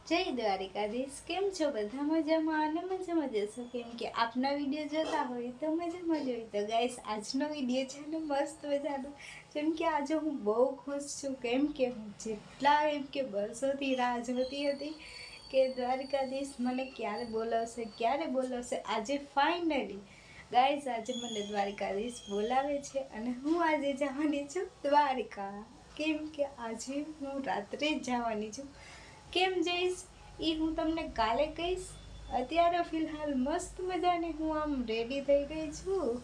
જય દ્વારિકાધીશ. કેમ છો બધા? મજામાં અને મજામાં જશો. કેમ કે આપના વિડીયો જોતા હોય તો મજામાં જ હોય. તો ગાઈસ, આજનો વિડીયો છે ને મસ્ત મજાનો. જેમ કે આજે હું બહુ ખુશ છું. કેમ કે હું જેટલા વર્ષોથી રાહ જોતી હતી કે દ્વારિકાધીશ મને ક્યારે બોલાવશે. આજે ફાઇનલી ગાઈસ, આજે મને દ્વારિકાધીશ બોલાવે છે અને હું આજે જવાની છું દ્વારિકા. કેમ કે આજે હું રાત્રે જ જવાની છું. કેમ જઈશ એ હું તમને કાલે કહીશ. અત્યારે ફિલહાલ મસ્ત મજાની હું આમ રેડી થઈ ગઈ છું.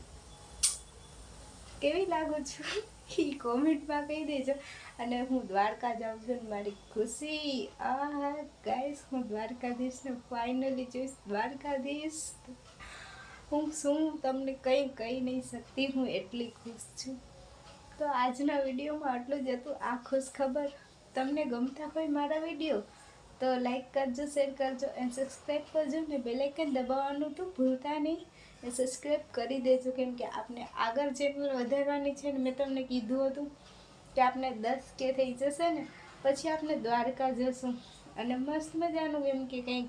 કેવી લાગુ છું એ કોમેન્ટમાં કહી દેજો. અને હું દ્વારકા જાઉં છું ને મારી ખુશી, આ ગાઈસ, હું દ્વારકાધીશને ફાઇનલી જોઈશ. દ્વારકાધીશ હું શું તમને કંઈ કહી નહીં શકતી, હું એટલી ખુશ છું. તો આજના વિડીયોમાં આટલું જ હતું. આ ખુશ ખબર તમને ગમતા હોય મારા વિડીયો તો લાઈક કરજો, શેર કરજો અને સબસ્ક્રાઈબ કરજો ને બેલ આઇકન દબાવવાનું તો ભૂલતા નહીં. એ સબસ્ક્રાઈબ કરી દેજો. કેમ કે આપણે આગળ ચેનલ વધારવાની છે ને. મેં તમને કીધું હતું કે આપણે 10K થઈ જશે ને પછી આપણે દ્વારકા જશું અને મસ્ત મજાનું એમ કે કંઈક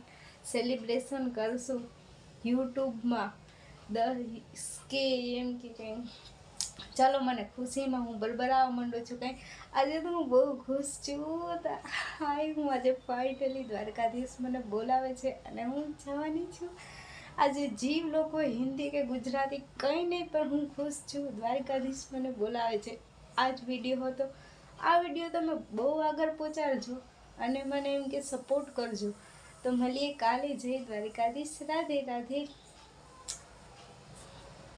સેલિબ્રેશન કરશું યુટ્યુબમાં 10K એમ કે કંઈક. ચાલો, મને ખુશીમાં હું બરબરાવા માંડું છું. કંઈ આજે તો હું બહુ ખુશ છું. હું આજે ફાઇનલી દ્વારકાધીશ મને બોલાવે છે અને હું જવાની છું. આજે જીવ લોકો હિન્દી કે ગુજરાતી કંઈ નહીં, પણ હું ખુશ છું. દ્વારકાધીશ મને બોલાવે છે. આ જ વિડીયો હતો. આ વિડીયો તમે બહુ આગળ પહોંચાડજો અને મને એમ કે સપોર્ટ કરજો. તો મળીએ કાલે. જય દ્વારકાધીશ. રાધે રાધે.